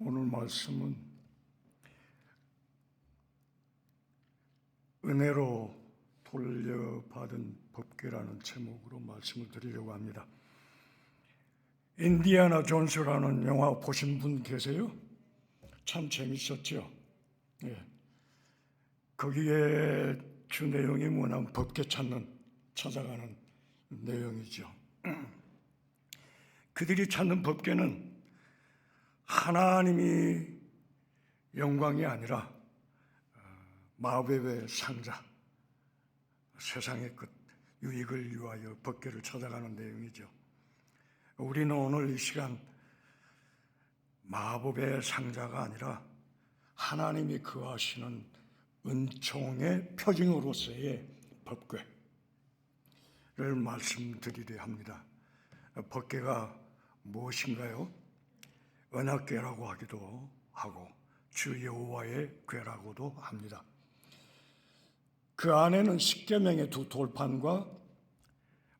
오늘 말씀은 은혜로 돌려받은 법궤라는 제목으로 말씀을 드리려고 합니다. 인디아나 존스라는 영화 보신 분 계세요? 참 재밌었죠. 거기에 주 내용이 뭐냐면 법궤 찾아가는 내용이죠. 그들이 찾는 법궤는 하나님이 영광이 아니라 마법의 상자, 세상의 끝 유익을 위하여 법궤를 찾아가는 내용이죠. 우리는 오늘 이 시간 마법의 상자가 아니라 하나님이 거하시는 은총의 표징으로서의 법궤를 말씀드리려 합니다. 법궤가 무엇인가요? 언약궤라고 하기도 하고 주 여호와의 궤라고도 합니다. 그 안에는 십계명의 두 돌판과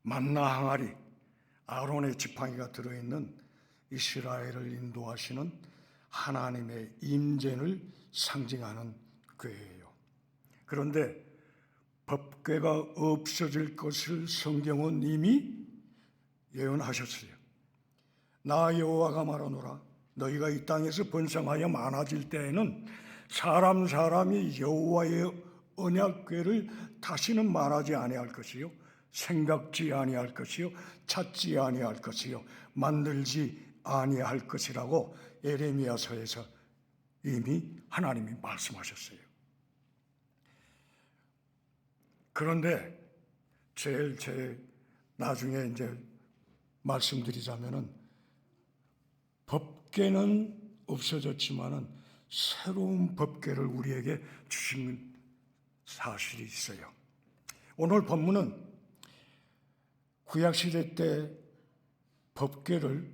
만나 항아리, 아론의 지팡이가 들어있는 이스라엘을 인도하시는 하나님의 임재를 상징하는 궤예요. 그런데 법궤가 없어질 것을 성경은 이미 예언하셨어요. 나 여호와가 말하노라, 너희가 이 땅에서 번성하여 많아질 때에는 사람이 여호와의 언약궤를 다시는 말하지 아니할 것이요, 생각지 아니할 것이요, 찾지 아니할 것이요, 만들지 아니할 것이라고 예레미야서에서 이미 하나님이 말씀하셨어요. 그런데 제일 나중에 이제 말씀드리자면은 법궤는 없어졌지만은 새로운 법궤를 우리에게 주신 사실이 있어요. 오늘 본문은 구약시대 때 법궤를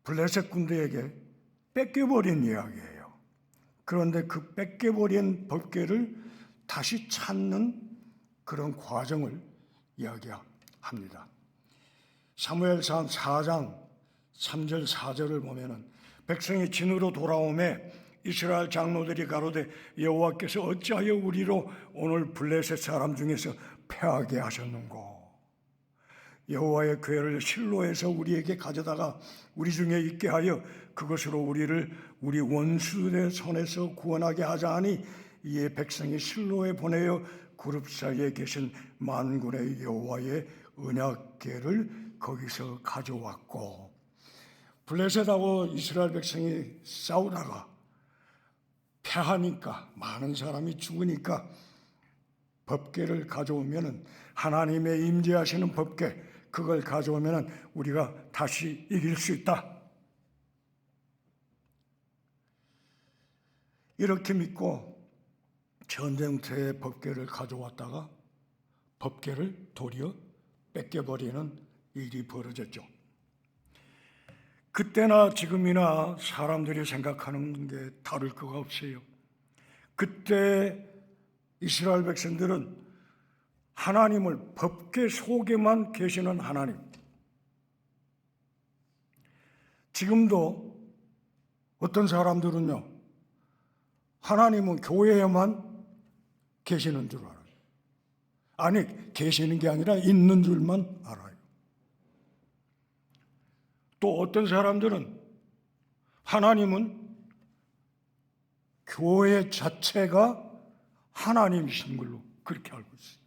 블레셋 군대에게 뺏겨버린 이야기예요. 그런데 그 뺏겨버린 법궤를 다시 찾는 그런 과정을 이야기합니다. 사무엘상 4장 3절 4절을 보면은 백성이 진으로 돌아오매 이스라엘 장로들이 가로되 여호와께서 어찌하여 우리로 오늘 블레셋 사람 중에서 패하게 하셨는고, 여호와의 궤를 실로에서 우리에게 가져다가 우리 중에 있게 하여 그것으로 우리를 우리 원수들의 손에서 구원하게 하자 하니, 이에 백성이 실로에 보내어 그룹 사이에 계신 만군의 여호와의 언약궤를 거기서 가져왔고, 블레셋하고 이스라엘 백성이 싸우다가 패하니까, 많은 사람이 죽으니까 법궤를 가져오면은, 하나님의 임재하시는 법궤, 그걸 가져오면은 우리가 다시 이길 수 있다, 이렇게 믿고 전쟁터에 법궤를 가져왔다가 법궤를 도리어 뺏겨버리는 일이 벌어졌죠. 그때나 지금이나 사람들이 생각하는 게 다를 거가 없어요. 그때 이스라엘 백성들은 하나님을 법궤 속에만 계시는 하나님, 지금도 어떤 사람들은요, 하나님은 교회에만 계시는 줄 알아요. 아니, 계시는 게 아니라 있는 줄만 알아요. 또 어떤 사람들은 하나님은 교회 자체가 하나님이신 걸로 그렇게 알고 있어요.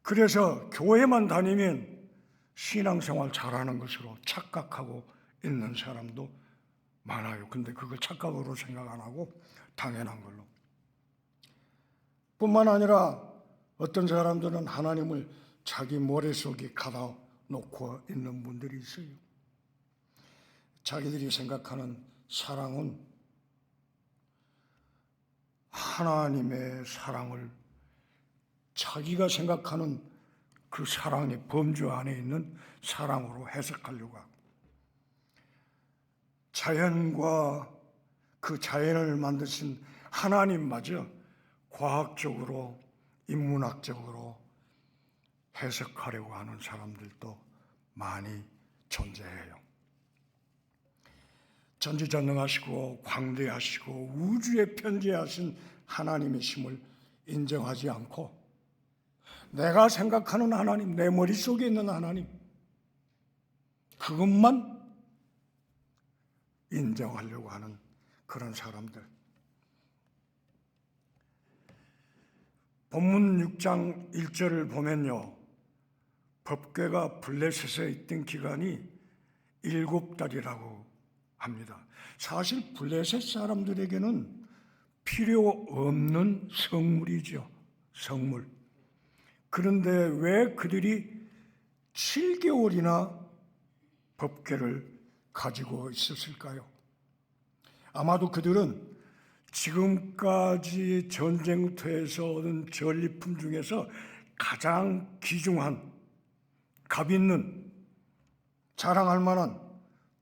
그래서 교회만 다니면 신앙생활 잘하는 것으로 착각하고 있는 사람도 많아요. 근데 그걸 착각으로 생각 안 하고 당연한 걸로. 뿐만 아니라 어떤 사람들은 하나님을 자기 머릿속에 가다 놓고 있는 분들이 있어요. 자기들이 생각하는 사랑은 하나님의 사랑을 자기가 생각하는 그 사랑의 범주 안에 있는 사랑으로 해석하려고 하고, 자연과 그 자연을 만드신 하나님마저 과학적으로, 인문학적으로 해석하려고 하는 사람들도 많이 존재해요. 전지전능하시고 광대하시고 우주에 편재하신 하나님이심을 인정하지 않고 내가 생각하는 하나님, 내 머릿속에 있는 하나님, 그것만 인정하려고 하는 그런 사람들. 본문 6장 1절을 보면요, 법궤가 블레셋에 있던 기간이 7달이라고 합니다. 사실 블레셋 사람들에게는 필요 없는 성물이죠. 성물. 그런데 왜 그들이 7개월이나 법궤를 가지고 있었을까요? 아마도 그들은 지금까지 전쟁터에서 얻은 전리품 중에서 가장 귀중한, 값 있는, 자랑할 만한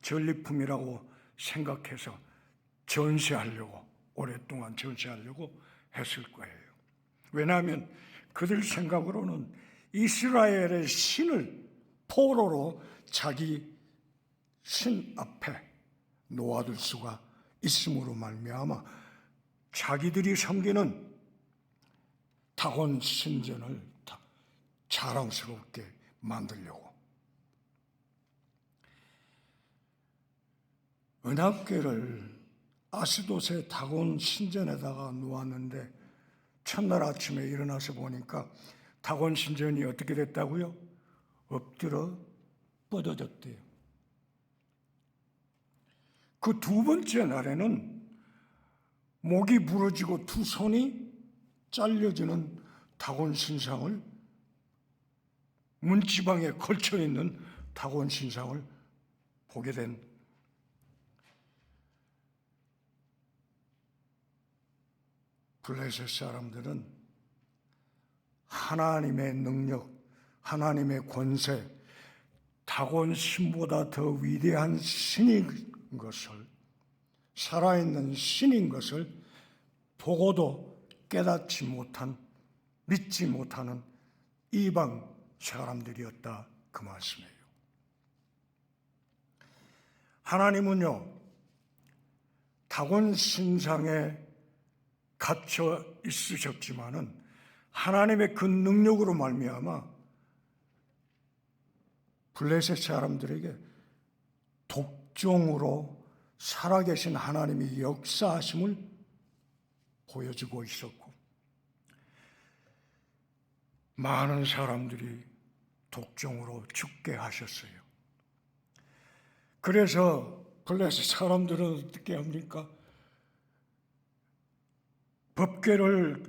전리품이라고 생각해서 전시하려고, 오랫동안 전시하려고 했을 거예요. 왜냐하면 그들 생각으로는 이스라엘의 신을 포로로 자기 신 앞에 놓아둘 수가 있음으로 말미암아 자기들이 섬기는 다곤 신전을 자랑스럽게 만들려고 은합궤를 아스돗의 다곤 신전에다가 놓았는데 첫날 아침에 일어나서 보니까 다곤 신전이 어떻게 됐다고요? 엎드려 뻗어졌대요. 그 두 번째 날에는 목이 부러지고 두 손이 잘려지는 다곤 신상을, 문지방에 걸쳐 있는 다곤 신상을 보게 된 블레셋 사람들은 하나님의 능력, 하나님의 권세, 다곤 신보다 더 위대한 신인 것을, 살아있는 신인 것을 보고도 깨닫지 못한, 믿지 못하는 이방 사람들이었다, 그 말씀이에요. 하나님은요, 다곤 신상에 갇혀 있으셨지만은 하나님의 그 능력으로 말미암아 블레셋 사람들에게 독종으로 살아계신 하나님이 역사하심을 보여주고 있었고, 많은 사람들이 독종으로 죽게 하셨어요. 그래서 블레셋 사람들은 어떻게 합니까? 법궤를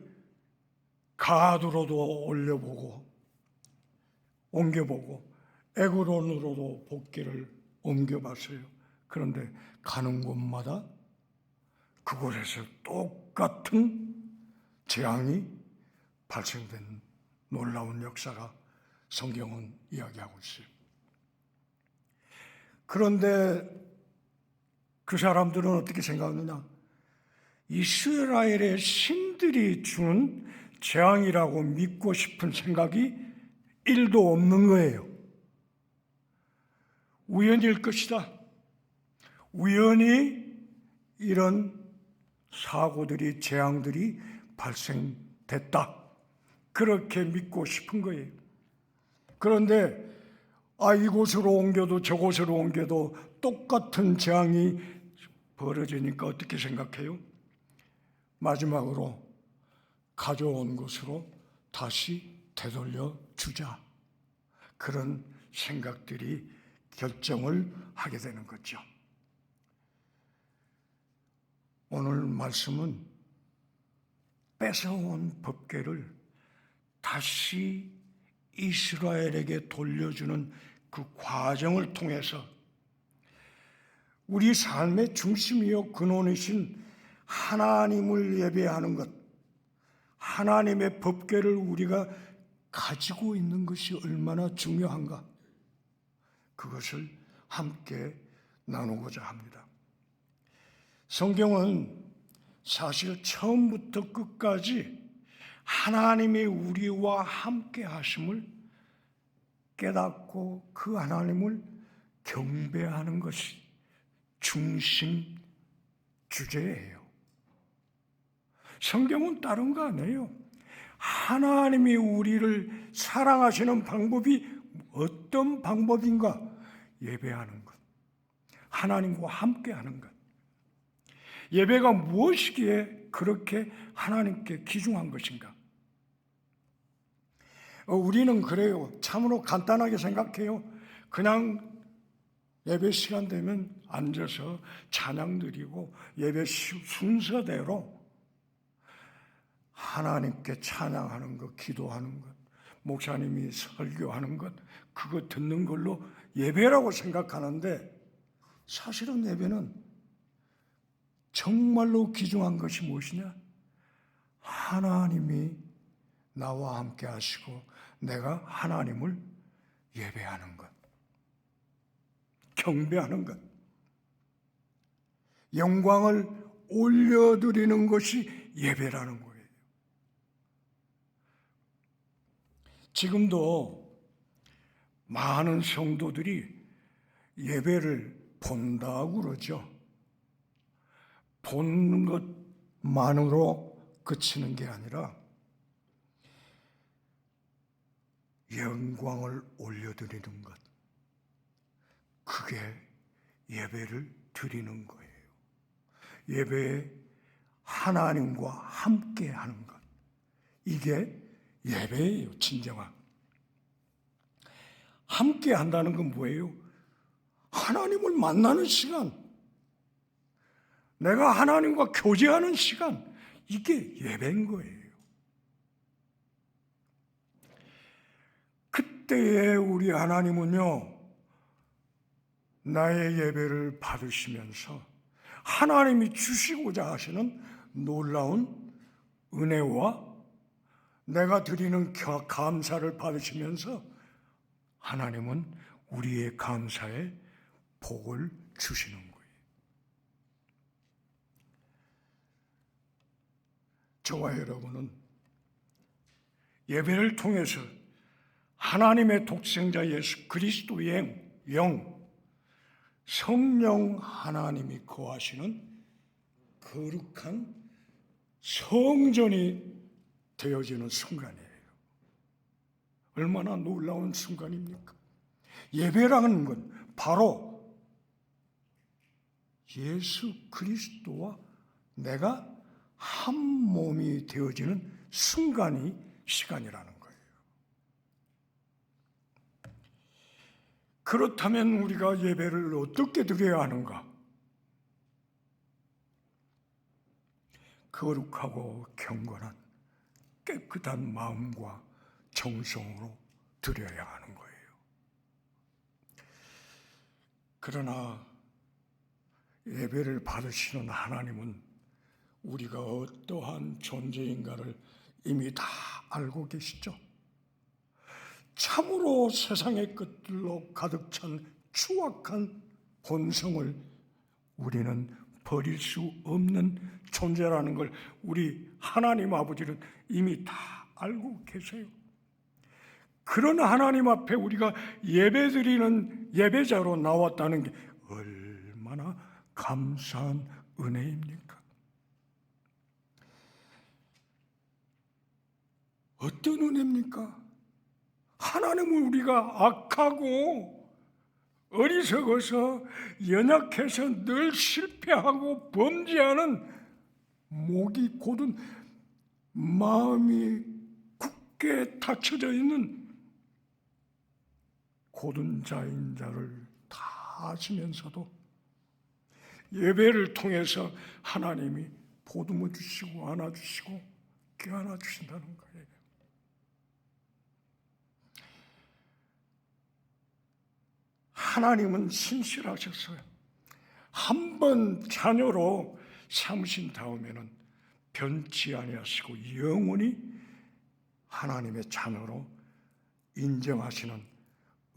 가드로도 올려보고 옮겨보고 에그론으로도 법궤를 옮겨봤어요. 그런데 가는 곳마다 그곳에서 똑같은 재앙이 발생된 놀라운 역사가 성경은 이야기하고 있어요. 그런데 그 사람들은 어떻게 생각하느냐? 이스라엘의 신들이 주는 재앙이라고 믿고 싶은 생각이 1도 없는 거예요. 우연일 것이다. 우연히 이런 사고들이, 재앙들이 발생됐다, 그렇게 믿고 싶은 거예요. 그런데 이곳으로 옮겨도 저곳으로 옮겨도 똑같은 재앙이 벌어지니까 어떻게 생각해요? 마지막으로 가져온 것으로 다시 되돌려 주자, 그런 생각들이 결정을 하게 되는 거죠. 오늘 말씀은 뺏어온 법궤를 다시 이스라엘에게 돌려주는 그 과정을 통해서 우리 삶의 중심이요 근원이신 하나님을 예배하는 것, 하나님의 법궤를 우리가 가지고 있는 것이 얼마나 중요한가, 그것을 함께 나누고자 합니다. 성경은 사실 처음부터 끝까지 하나님이 우리와 함께 하심을 깨닫고 그 하나님을 경배하는 것이 중심 주제예요. 성경은 다른 거 아니에요. 하나님이 우리를 사랑하시는 방법이 어떤 방법인가? 예배하는 것, 하나님과 함께하는 것. 예배가 무엇이기에 그렇게 하나님께 귀중한 것인가? 우리는 그래요. 참으로 간단하게 생각해요. 그냥 예배 시간 되면 앉아서 찬양 드리고 예배 순서대로 하나님께 찬양하는 것, 기도하는 것, 목사님이 설교하는 것, 그거 듣는 걸로 예배라고 생각하는데, 사실은 예배는 정말로 귀중한 것이 무엇이냐? 하나님이 나와 함께 하시고 내가 하나님을 예배하는 것, 경배하는 것, 영광을 올려드리는 것이 예배라는 거예요. 지금도 많은 성도들이 예배를 본다고 그러죠. 보는 것만으로 그치는 게 아니라 영광을 올려드리는 것, 그게 예배를 드리는 거예요. 예배에 하나님과 함께 하는 것, 이게 예배예요. 진정한 함께 한다는 건 뭐예요? 하나님을 만나는 시간, 내가 하나님과 교제하는 시간, 이게 예배인 거예요. 그때에 우리 하나님은요, 나의 예배를 받으시면서 하나님이 주시고자 하시는 놀라운 은혜와 내가 드리는 감사를 받으시면서 하나님은 우리의 감사에 복을 주시는 거예요. 저와 여러분은 예배를 통해서 하나님의 독생자 예수 그리스도의 영, 성령 하나님이 거하시는 거룩한 성전이 되어지는 순간이에요. 얼마나 놀라운 순간입니까? 예배라는 건 바로 예수 그리스도와 내가 한 몸이 되어지는 순간이 시간이라는 거예요. 그렇다면 우리가 예배를 어떻게 드려야 하는가? 거룩하고 경건한 깨끗한 마음과 정성으로 드려야 하는 거예요. 그러나 예배를 받으시는 하나님은 우리가 어떠한 존재인가를 이미 다 알고 계시죠. 참으로 세상의 것들로 가득 찬 추악한 본성을 우리는 버릴 수 없는 존재라는 걸 우리 하나님 아버지는 이미 다 알고 계세요. 그런 하나님 앞에 우리가 예배드리는 예배자로 나왔다는 게 얼마나 감사한 은혜입니까? 어떤 은혜입니까? 하나님은 우리가 악하고 어리석어서 연약해서 늘 실패하고 범죄하는 목이 곧은 마음이 굳게 닫혀져 있는 고든 자인 자를 다 아시면서도 예배를 통해서 하나님이 보듬어 주시고 안아주시고 껴안아 주신다는 거예요. 하나님은 신실하셨어요. 한 번 자녀로 삼으신 다음에는 변치 아니하시고 영원히 하나님의 자녀로 인정하시는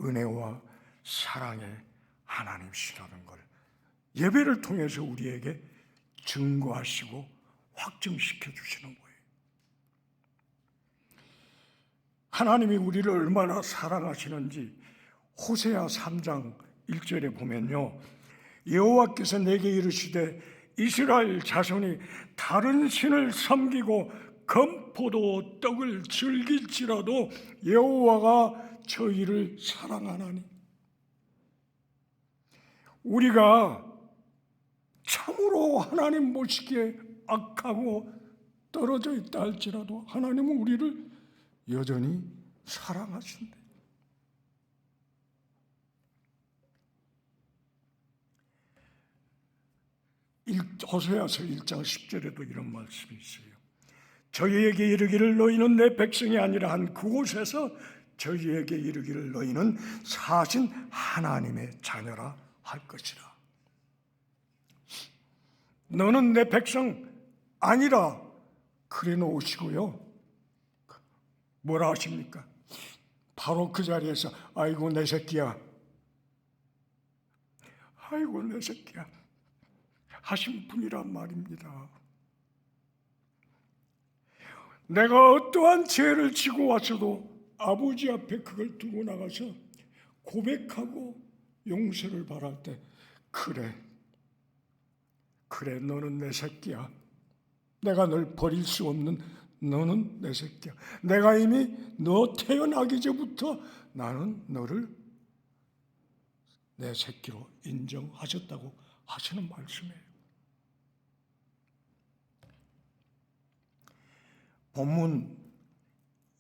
은혜와 사랑의 하나님이시라는 걸 예배를 통해서 우리에게 증거하시고 확증시켜 주시는 거예요. 하나님이 우리를 얼마나 사랑하시는지 호세아 3장 1절에 보면요, 여호와께서 내게 이르시되 이스라엘 자손이 다른 신을 섬기고 건포도 떡을 즐길지라도 여호와가 저희를 사랑하나니. 우리가 참으로 하나님 보시기에 악하고 떨어져 있다 할지라도 하나님은 우리를 여전히 사랑하신대. 호세아서 1장 10절에도 이런 말씀이 있어요. 저희에게 이르기를 너희는 내 백성이 아니라 한 그곳에서 저희에게 이르기를 너희는 사신 하나님의 자녀라 할 것이라. 너는 내 백성 아니라 그래 놓으시고요. 뭐라 하십니까? 바로 그 자리에서 아이고 내 새끼야, 아이고 내 새끼야 하신 분이란 말입니다. 내가 어떠한 죄를 지고 왔어도 아버지 앞에 그걸 두고 나가서 고백하고 용서를 바랄 때 그래 너는 내 새끼야. 내가 널 버릴 수 없는 너는 내 새끼야. 내가 이미 너 태어나기 전부터 나는 너를 내 새끼로 인정하셨다고 하시는 말씀이에요. 본문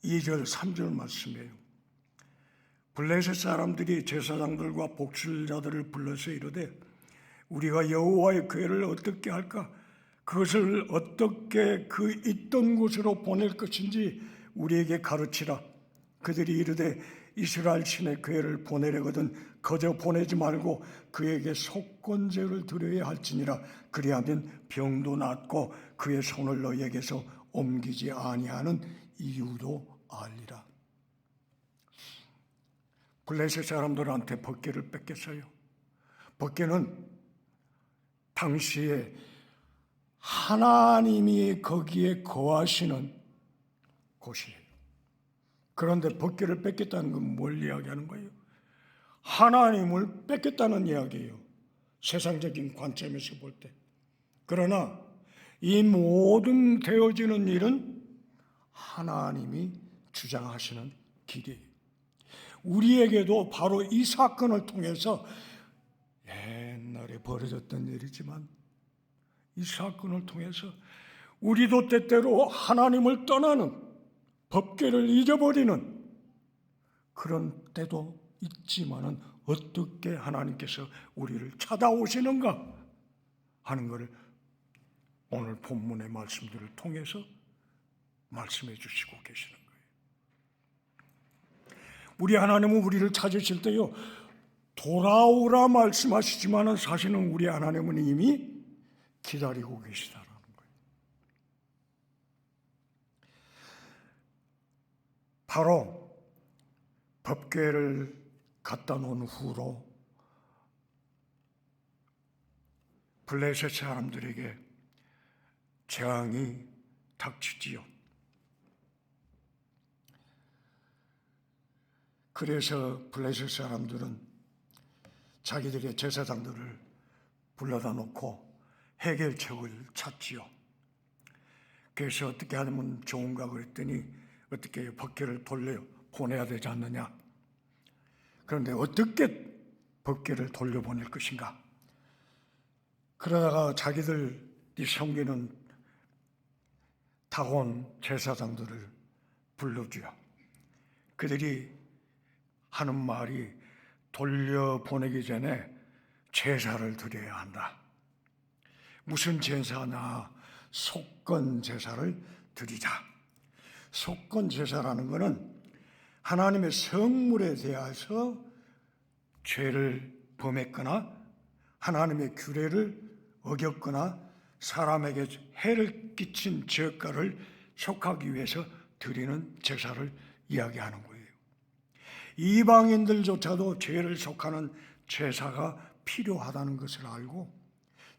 2절 3절 말씀이에요. 블레셋 사람들이 제사장들과 복술자들을 불러서 이르되 우리가 여호와의 궤를 어떻게 할까? 그것을 어떻게 그 있던 곳으로 보낼 것인지 우리에게 가르치라. 그들이 이르되 이스라엘 신의 궤를 보내려거든 거저 보내지 말고 그에게 속건제를 드려야 할지니라. 그리하면 병도 낫고 그의 손을 너희에게서 옮기지 아니하는 이유도 알리라. 블레셋 사람들한테 법궤를 뺏겼어요. 법궤는 당시에 하나님이 거기에 거하시는 곳이에요. 그런데 법궤를 뺏겼다는 건 뭘 이야기하는 거예요? 하나님을 뺏겼다는 이야기예요. 세상적인 관점에서 볼 때. 그러나 이 모든 되어지는 일은 하나님이 주장하시는 길이에요. 우리에게도 바로 이 사건을 통해서 옛날에 벌어졌던 일이지만 이 사건을 통해서 우리도 때때로 하나님을 떠나는 법궤를 잊어버리는 그런 때도 있지만은 어떻게 하나님께서 우리를 찾아오시는가 하는 것을 오늘 본문의 말씀들을 통해서 말씀해 주시고 계시는 거예요. 우리 하나님은 우리를 찾으실 때요 돌아오라 말씀하시지만은 사실은 우리 하나님은 이미 기다리고 계시다라는 거예요. 바로 법궤를 갖다 놓은 후로 블레셋 사람들에게 재앙이 닥치지요. 그래서 블레셋 사람들은 자기들의 제사장들을 불러다 놓고 해결책을 찾지요. 그래서 어떻게 하면 좋은가 그랬더니 어떻게 법궤를 돌려 보내야 되지 않느냐. 그런데 어떻게 법궤를 돌려보낼 것인가. 그러다가 자기들이 섬기는 다곤 제사장들을 불러줘요. 그들이 하는 말이 돌려보내기 전에 제사를 드려야 한다. 무슨 제사나 속건 제사를 드리자. 속건 제사라는 것은 하나님의 성물에 대해서 죄를 범했거나 하나님의 규례를 어겼거나 사람에게 해를 끼친 죄가를 속하기 위해서 드리는 제사를 이야기하는 거예요. 이방인들조차도 죄를 속하는 제사가 필요하다는 것을 알고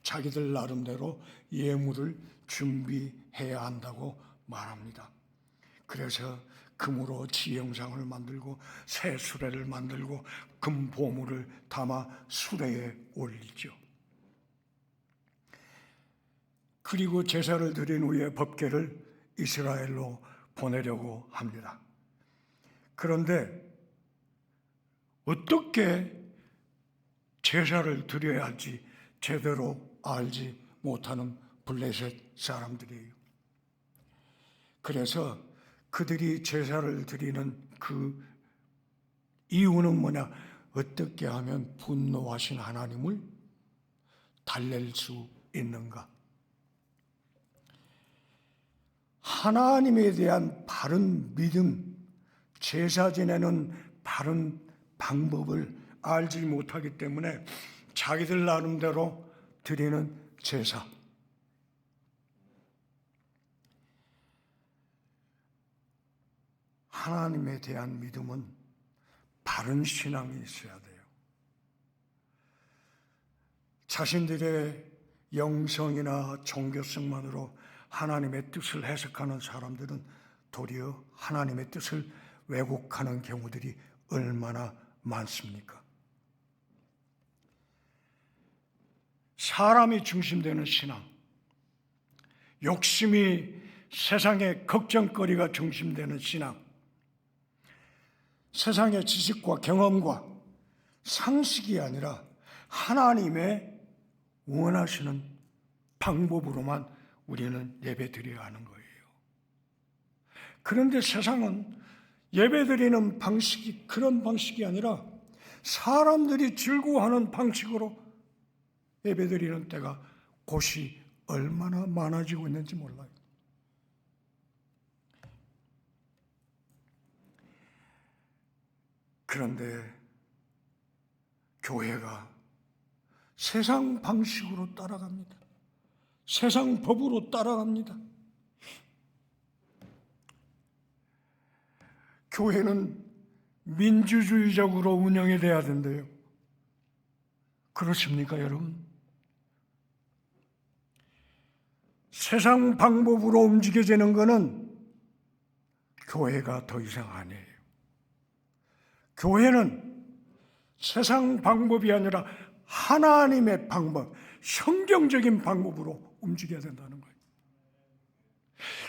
자기들 나름대로 예물을 준비해야 한다고 말합니다. 그래서 금으로 지형상을 만들고 새 수레를 만들고 금보물을 담아 수레에 올리죠. 그리고 제사를 드린 후에 법궤를 이스라엘로 보내려고 합니다. 그런데 어떻게 제사를 드려야 할지 제대로 알지 못하는 블레셋 사람들이에요. 그래서 그들이 제사를 드리는 그 이유는 뭐냐? 어떻게 하면 분노하신 하나님을 달랠 수 있는가? 하나님에 대한 바른 믿음, 제사 지내는 바른 방법을 알지 못하기 때문에 자기들 나름대로 드리는 제사. 하나님에 대한 믿음은 바른 신앙이 있어야 돼요. 자신들의 영성이나 종교성만으로 하나님의 뜻을 해석하는 사람들은 도리어 하나님의 뜻을 왜곡하는 경우들이 얼마나 많습니까? 사람이 중심되는 신앙, 욕심이 세상의 걱정거리가 중심되는 신앙, 세상의 지식과 경험과 상식이 아니라 하나님의 원하시는 방법으로만 우리는 예배드려야 하는 거예요. 그런데 세상은 예배드리는 방식이 그런 방식이 아니라 사람들이 즐거워하는 방식으로 예배드리는 때가 곳이 얼마나 많아지고 있는지 몰라요. 그런데 교회가 세상 방식으로 따라갑니다. 세상 법으로 따라갑니다. 교회는 민주주의적으로 운영이 돼야 된대요. 그렇습니까, 여러분? 세상 방법으로 움직여지는 것은 교회가 더 이상 아니에요. 교회는 세상 방법이 아니라 하나님의 방법, 성경적인 방법으로 움직여야 된다는 거예요.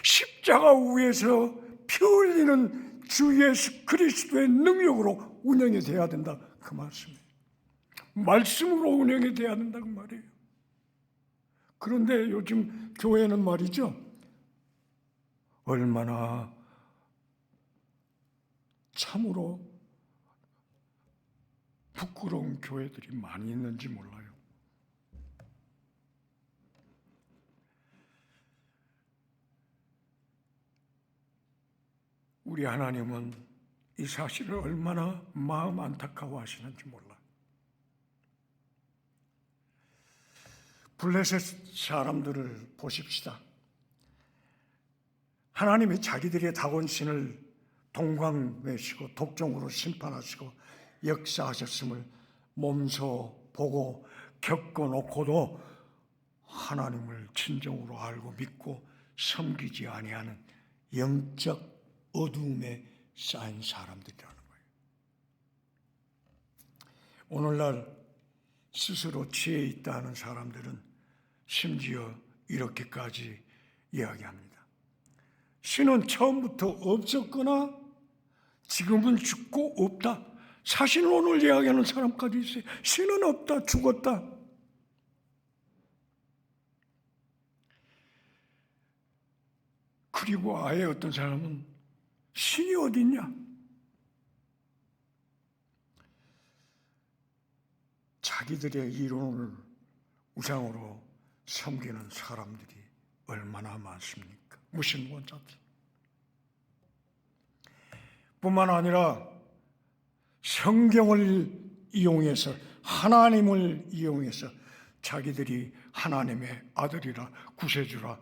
십자가 위에서 피 흘리는 주 예수 그리스도의 능력으로 운영이 돼야 된다, 그 말씀이에요. 말씀으로 운영이 돼야 된다고 말이에요. 그런데 요즘 교회는 말이죠, 얼마나 참으로 부끄러운 교회들이 많이 있는지 몰라요. 우리 하나님은 이 사실을 얼마나 마음 안타까워 하시는지 몰라요. 블레셋 사람들을 보십시다. 하나님이 자기들의 다곤신을 동광매시고 독종으로 심판하시고 역사하셨음을 몸소 보고 겪어놓고도 하나님을 진정으로 알고 믿고 섬기지 아니하는 영적 어두움에 쌓인 사람들이라는 거예요. 오늘날 스스로 지혜 있다 하는 사람들은 심지어 이렇게까지 이야기합니다. 신은 처음부터 없었거나 지금은 죽고 없다. 사실은 오늘 이야기하는 사람까지 있어요. 신은 없다, 죽었다. 그리고 아예 어떤 사람은 신이 어디 있냐? 자기들의 이론을 우상으로 섬기는 사람들이 얼마나 많습니까? 무신론자들. 뿐만 아니라 성경을 이용해서 하나님을 이용해서 자기들이 하나님의 아들이라 구세주라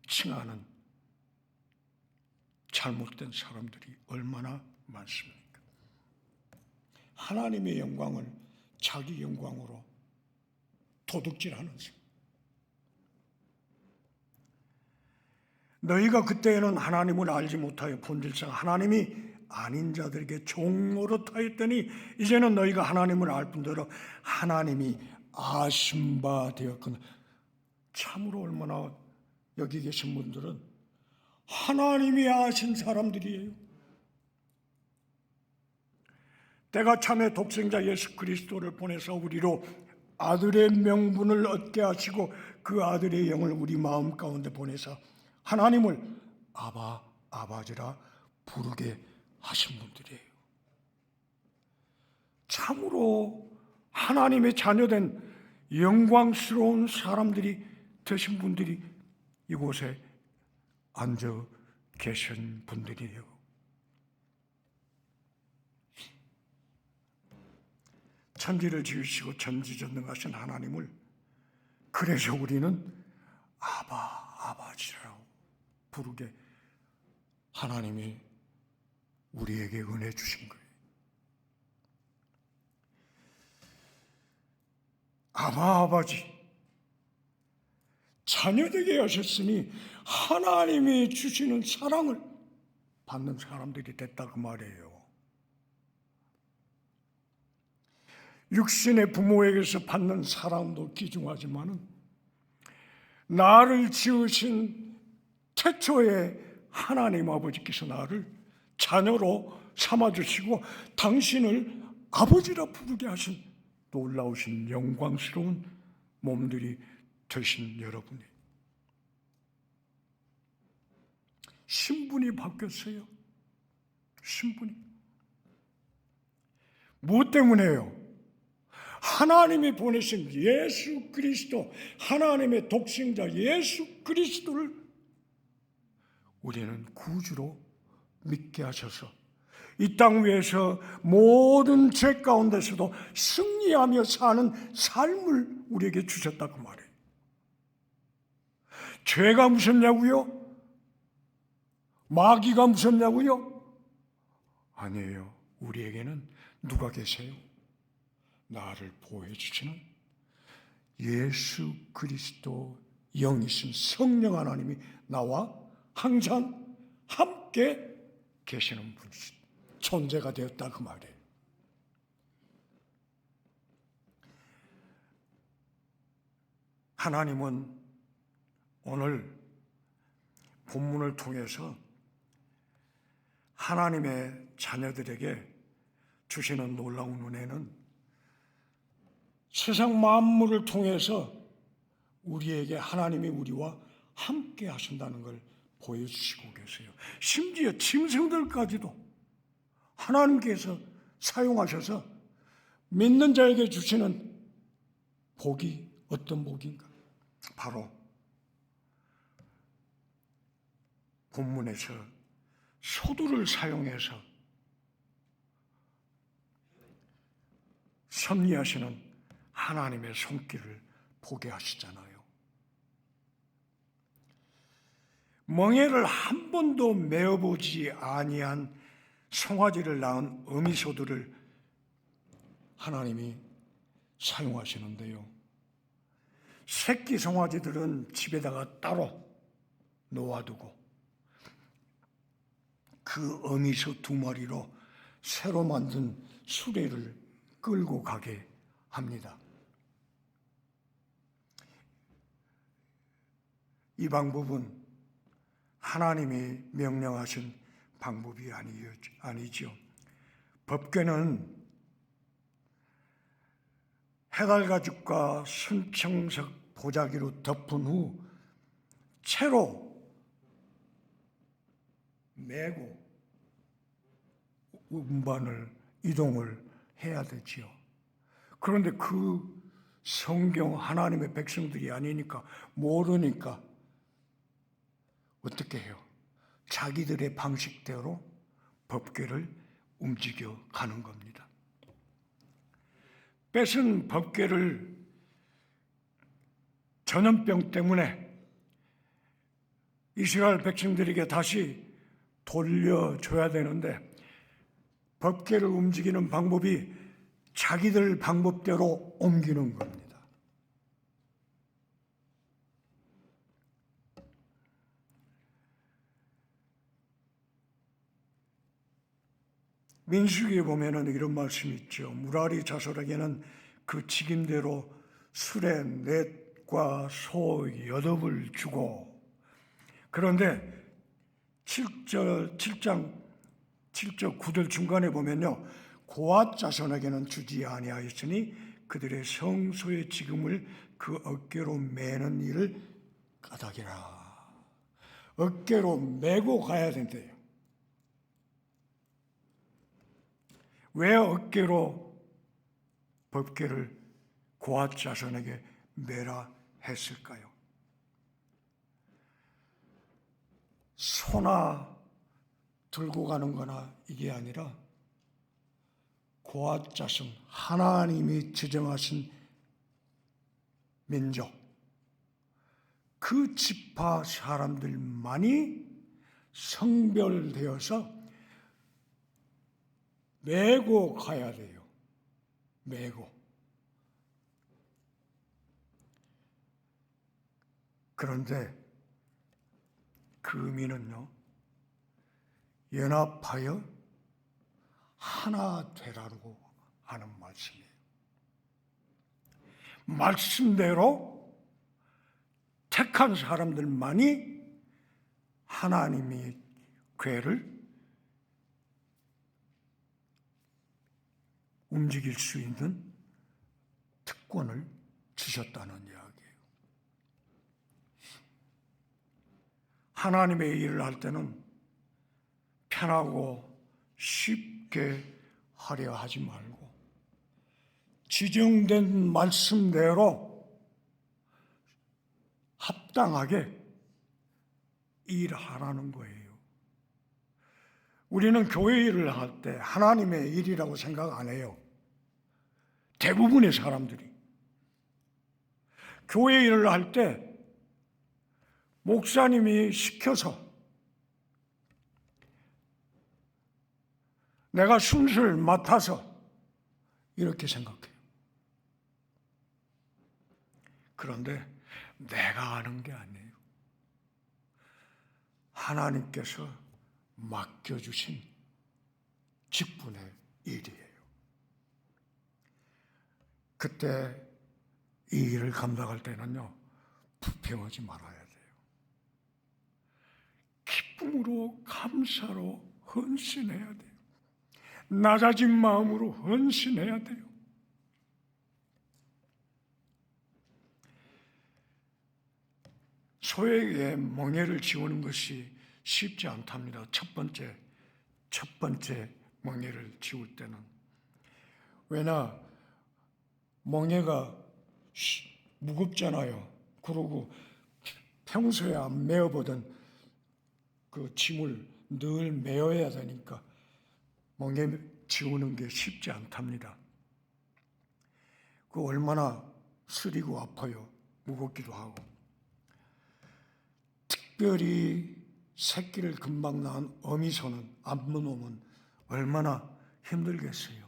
칭하는 잘못된 사람들이 얼마나 많습니까? 하나님의 영광을 자기 영광으로 도둑질하는 것. 너희가 그때에는 하나님을 알지 못하여 본질상 하나님이 아닌 자들에게 종노릇하였더니 이제는 너희가 하나님을 알 뿐더러 하나님이 아신 바 되었거늘. 참으로 얼마나 여기 계신 분들은 하나님이 아신 사람들이에요. 때가 참에 독생자 예수 그리스도를 보내서 우리로 아들의 명분을 얻게 하시고 그 아들의 영을 우리 마음 가운데 보내서 하나님을 아바, 아버지라 부르게 하신 분들이에요. 참으로 하나님의 자녀된 영광스러운 사람들이 되신 분들이 이곳에 앉아 계신 분들이에요. 천지를 지으시고 전지전능하신 하나님을 그래서 우리는 아바, 아버지라고 부르게 하나님이 우리에게 은혜 주신 거예요. 아바, 아버지, 자녀되게 하셨으니 하나님이 주시는 사랑을 받는 사람들이 됐다 그 말이에요. 육신의 부모에게서 받는 사랑도 귀중하지만은 나를 지으신 태초의 하나님 아버지께서 나를 자녀로 삼아주시고 당신을 아버지라 부르게 하신 놀라우신 영광스러운 몸들이 되신 여러분이 신분이 바뀌었어요. 신분이 무엇 때문에요? 하나님이 보내신 예수 그리스도, 하나님의 독생자 예수 그리스도를 우리는 구주로 믿게 하셔서 이 땅 위에서 모든 죄 가운데서도 승리하며 사는 삶을 우리에게 주셨다고 말해요. 죄가 무섭냐고요? 마귀가 무섭냐고요? 아니에요. 우리에게는 누가 계세요? 나를 보호해 주시는 예수 그리스도 영이신 성령 하나님이 나와 항상 함께 계시는 분이신 존재가 되었다 그 말이에요. 하나님은 오늘 본문을 통해서 하나님의 자녀들에게 주시는 놀라운 은혜는 세상 만물을 통해서 우리에게 하나님이 우리와 함께 하신다는 걸 보여주시고 계세요. 심지어 짐승들까지도 하나님께서 사용하셔서 믿는 자에게 주시는 복이 어떤 복인가? 바로 본문에서 소두를 사용해서 섭리하시는 하나님의 손길을 보게 하시잖아요. 멍에를 한 번도 메어보지 아니한 송아지를 낳은 어미소들을 하나님이 사용하시는데요. 새끼 송아지들은 집에다가 따로 놓아두고 그 어미소 2마리로 새로 만든 수레를 끌고 가게 합니다. 이 방법은 하나님이 명령하신 방법이 아니죠. 법궤는 해달가죽과 순청석 보자기로 덮은 후 채로 메고 운반을 이동을 해야 되지요. 그런데 그 성경 하나님의 백성들이 아니니까 모르니까 어떻게 해요? 자기들의 방식대로 법궤를 움직여 가는 겁니다. 뺏은 법궤를 전염병 때문에 이스라엘 백성들에게 다시 돌려줘야 되는데 법궤를 움직이는 방법이 자기들 방법대로 옮기는 겁니다. 민수기에 보면은 이런 말씀이 있죠. 무라리 자손에게는 그 직임대로 수레 넷 젖과 소 8을 주고, 그런데 7장 7절 9절 중간에 보면요, 고앗 자손에게는 주지 아니하였으니 그들의 성소의 지금을 그 어깨로 매는 일을 까닭이라. 어깨로 메고 가야 된대요. 왜 어깨로 법궤를 고앗 자손에게 매라 했을까요? 소나 들고 가는 거나 이게 아니라 고앗 자손, 하나님이 지정하신 민족, 그 지파 사람들만이 성별되어서 메고 가야 돼요. 메고. 그런데 그 의미는요, 연합하여 하나 되라고 하는 말씀이에요. 말씀대로 택한 사람들만이 하나님이 궤를 움직일 수 있는 특권을 주셨다는 이야기예요. 하나님의 일을 할 때는 편하고 쉽게 하려 하지 말고 지정된 말씀대로 합당하게 일하라는 거예요. 우리는 교회 일을 할 때 하나님의 일이라고 생각 안 해요. 대부분의 사람들이. 교회 일을 할 때 목사님이 시켜서 내가 순서를 맡아서 이렇게 생각해요. 그런데 내가 아는 게 아니에요. 하나님께서 맡겨주신 직분의 일이에요. 그때 이 일을 감당할 때는요, 불평하지 말아야 돼요. 기쁨으로 감사로 헌신해야 돼요. 낮아진 마음으로 헌신해야 돼요. 소에게 멍에를 지우는 것이 쉽지 않답니다. 첫 번째 멍에를 지울 때는. 왜냐, 멍에가 무겁잖아요. 그러고 평소에 안 메어보던 그 짐을 늘 메어야 되니까 멍에 지우는 게 쉽지 않답니다. 그 얼마나 쓰리고 아파요. 무겁기도 하고. 특별히 새끼를 금방 낳은 어미소는, 암놈은 얼마나 힘들겠어요.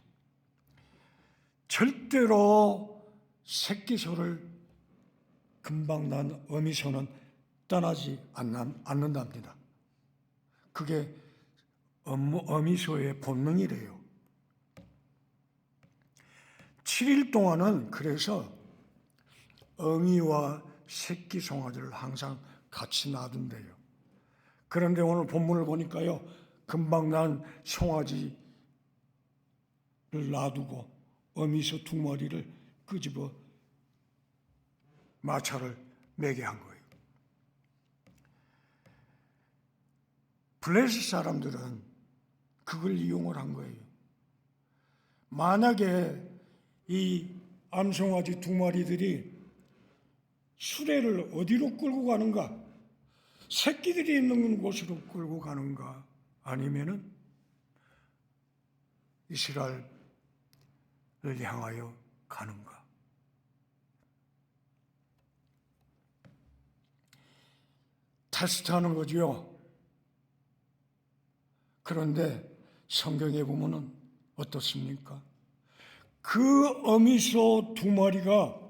절대로 새끼소를 금방 낳은 어미소는 떠나지 않는답니다. 그게 어미소의 본능이래요. 7일 동안은 그래서 어미와 새끼 송아지를 항상 같이 놔둔대요. 그런데 오늘 본문을 보니까요, 금방 난 송아지를 놔두고 어미소 2마리를 끄집어 마차를 매게 한 거예요. 블레셋 사람들은 그걸 이용을 한 거예요. 만약에 이 암송아지 2마리들이 수레를 어디로 끌고 가는가? 새끼들이 있는 곳으로 끌고 가는가? 아니면은 이스라엘을 향하여 가는가? 테스트하는 거지요. 그런데 성경에 보면은 어떻습니까? 그 어미소 2마리가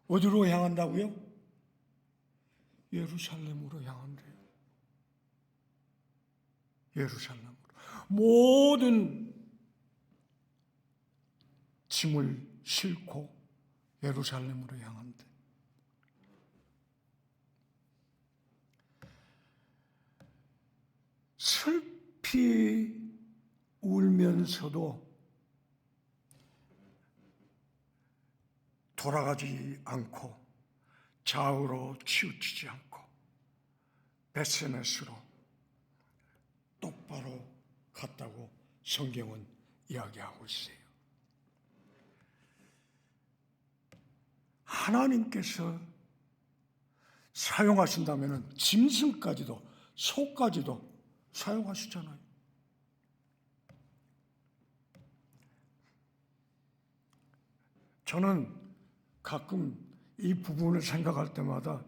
어디로 향한다고요? 예루살렘으로 향한대요. 예루살렘으로. 모든 짐을 싣고 예루살렘으로 향한대. 슬피 울면서도 돌아가지 않고 좌우로 치우치지 않고 베스메스로 똑바로 갔다고 성경은 이야기하고 있어요. 하나님께서 사용하신다면 짐승까지도 소까지도 사용하시잖아요. 저는 가끔 이 부분을 생각할 때마다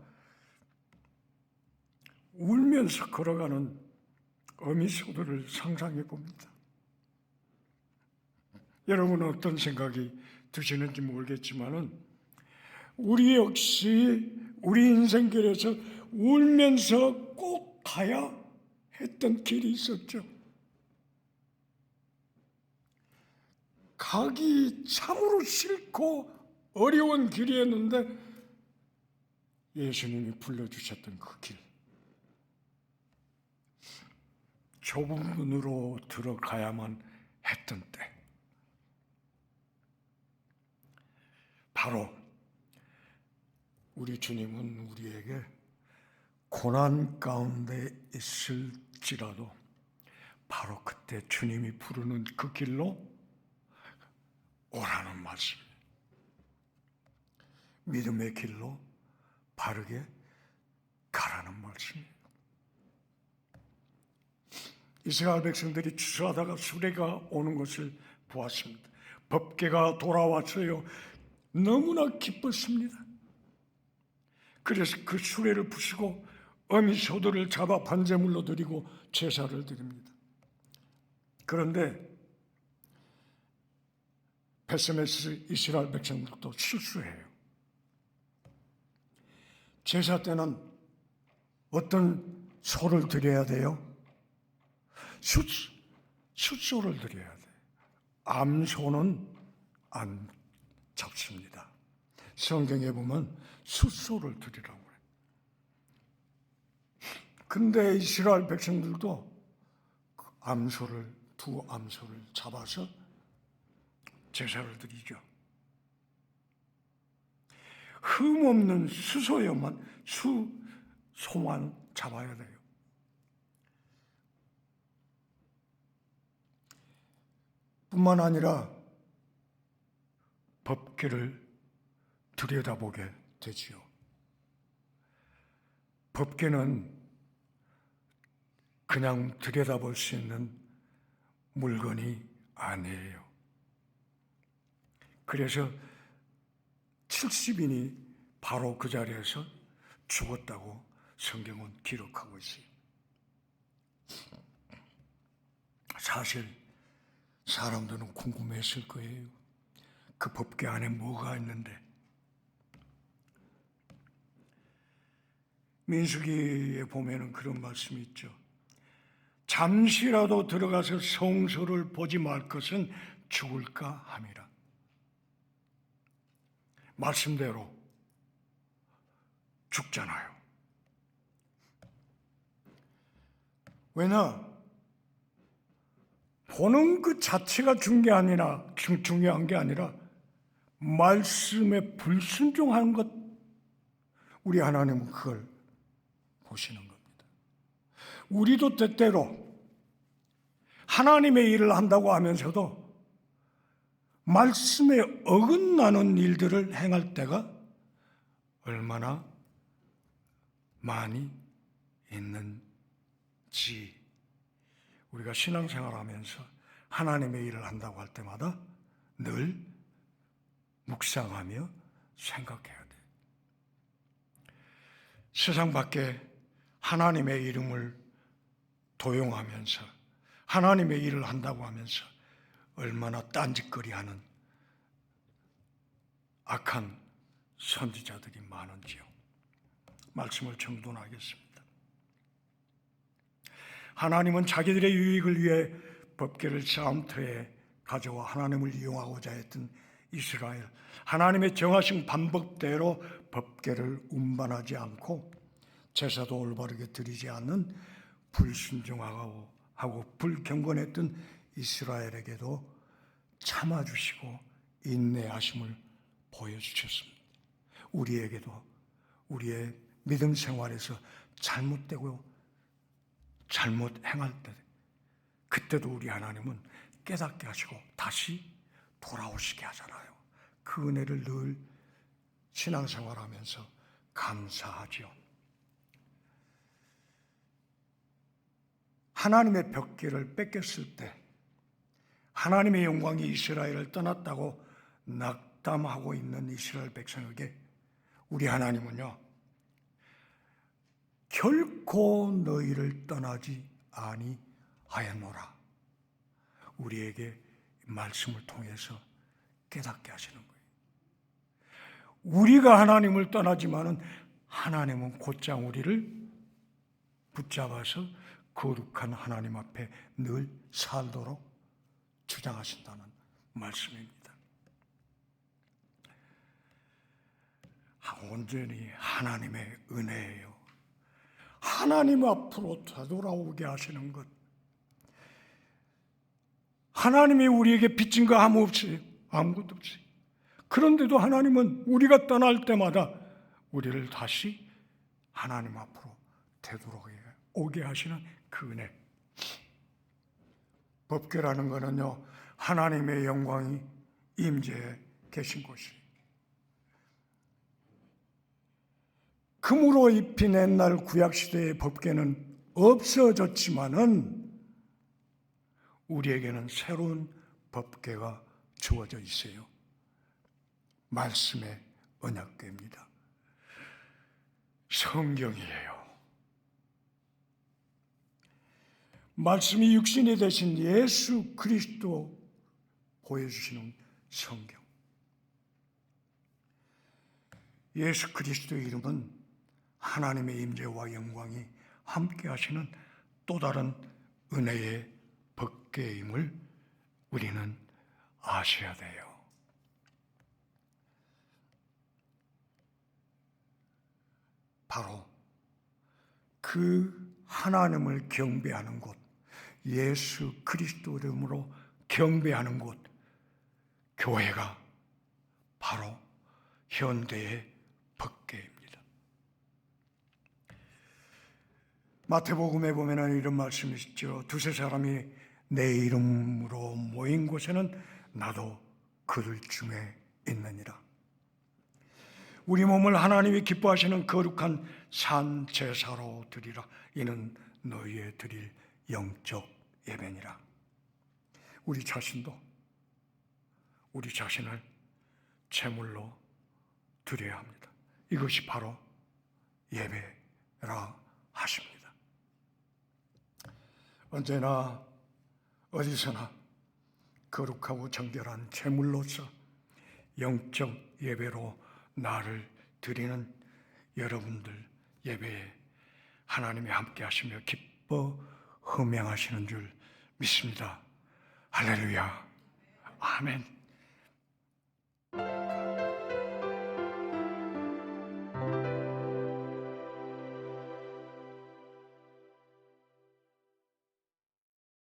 울면서 걸어가는 어미소들을 상상해 봅니다. 여러분은 어떤 생각이 드시는지 모르겠지만은 우리 역시 우리 인생길에서 울면서 꼭 가야 했던 길이 있었죠. 가기 참으로 싫고 어려운 길이었는데 예수님이 불러주셨던 그 길. 좁은 문으로 들어가야만 했던 때. 바로 우리 주님은 우리에게 고난 가운데 있을지라도 바로 그때 주님이 부르는 그 길로 오라는 말씀. 믿음의 길로 바르게 가라는 말씀이에요. 이스라엘 백성들이 추수하다가 수레가 오는 것을 보았습니다. 법궤가 돌아왔어요. 너무나 기뻤습니다. 그래서 그 수레를 부수고 어미소들을 잡아 번제물로 드리고 제사를 드립니다. 그런데 베스메스 이스라엘 백성들도 실수해요. 제사 때는 어떤 소를 드려야 돼요? 숫소를 드려야 돼요. 암소는 안 잡습니다. 성경에 보면 숫소를 드리라고 그래요. 근데 이스라엘 백성들도 두 암소를 잡아서 제사를 드리죠. 흠없는 수소만 잡아야 돼요. 뿐만 아니라 법궤를 들여다보게 되지요. 법궤는 그냥 들여다볼 수 있는 물건이 아니에요. 그래서 70인이 바로 그 자리에서 죽었다고 성경은 기록하고 있어요. 사실 사람들은 궁금했을 거예요. 그 법궤 안에 뭐가 있는데. 민수기에 보면은 그런 말씀이 있죠. 잠시라도 들어가서 성소를 보지 말 것은 죽을까 함이라. 말씀대로 죽잖아요. 왜냐? 보는 그 자체가 중요한 게 아니라 말씀에 불순종하는 것, 우리 하나님은 그걸 보시는 겁니다. 우리도 때때로 하나님의 일을 한다고 하면서도 말씀에 어긋나는 일들을 행할 때가 얼마나 많이 있는지 우리가 신앙생활하면서 하나님의 일을 한다고 할 때마다 늘 묵상하며 생각해야 돼요. 세상 밖에 하나님의 이름을 도용하면서 하나님의 일을 한다고 하면서 얼마나 딴짓거리하는 악한 선지자들이 많은지요. 말씀을 정돈하겠습니다. 하나님은 자기들의 유익을 위해 법궤를 싸움터에 가져와 하나님을 이용하고자 했던 이스라엘, 하나님의 정하신 방법대로 법궤를 운반하지 않고 제사도 올바르게 드리지 않는 불순종하고 불경건했던 이스라엘에게도 참아주시고 인내하심을 보여주셨습니다. 우리에게도 우리의 믿음 생활에서 잘못되고 잘못 행할 때 그때도 우리 하나님은 깨닫게 하시고 다시 돌아오시게 하잖아요. 그 은혜를 늘 신앙생활하면서 감사하지요. 하나님의 벽궤를 뺏겼을 때 하나님의 영광이 이스라엘을 떠났다고 낙담하고 있는 이스라엘 백성에게 우리 하나님은요, 결코 너희를 떠나지 아니하였노라. 우리에게 말씀을 통해서 깨닫게 하시는 거예요. 우리가 하나님을 떠나지만은 하나님은 곧장 우리를 붙잡아서 거룩한 하나님 앞에 늘 살도록 주장하신다는 말씀입니다. 온전히 하나님의 은혜예요. 하나님 앞으로 되돌아오게 하시는 것. 하나님이 우리에게 빚진 거 아무것도 없어요. 그런데도 하나님은 우리가 떠날 때마다 우리를 다시 하나님 앞으로 되돌아오게 하시는 그 은혜. 법궤라는 것은요, 하나님의 영광이 임재해 계신 곳이에요. 금으로 입힌 옛날 구약시대의 법궤는 없어졌지만은 우리에게는 새로운 법궤가 주어져 있어요. 말씀의 언약궤입니다. 성경이에요. 말씀이 육신이 되신 예수 그리스도 보여주시는 성경. 예수 그리스도의 이름은 하나님의 임재와 영광이 함께 하시는 또 다른 은혜의 법궤임을 우리는 아셔야 돼요. 바로 그 하나님을 경배하는 곳, 예수 그리스도 이름으로 경배하는 곳, 교회가 바로 현대의 법궤입니다. 마태복음에 보면 이런 말씀이 있죠. 두세 사람이 내 이름으로 모인 곳에는 나도 그들 중에 있느니라. 우리 몸을 하나님이 기뻐하시는 거룩한 산 제사로 드리라. 이는 너희의 드릴 영적 예배니라. 우리 자신도 우리 자신을 제물로 드려야 합니다. 이것이 바로 예배라 하십니다. 언제나 어디서나 거룩하고 정결한 제물로서 영적 예배로 나를 드리는 여러분들 예배에 하나님이 함께 하시며 기뻐 흠양하시는 줄 믿습니다. 할렐루야. 아멘.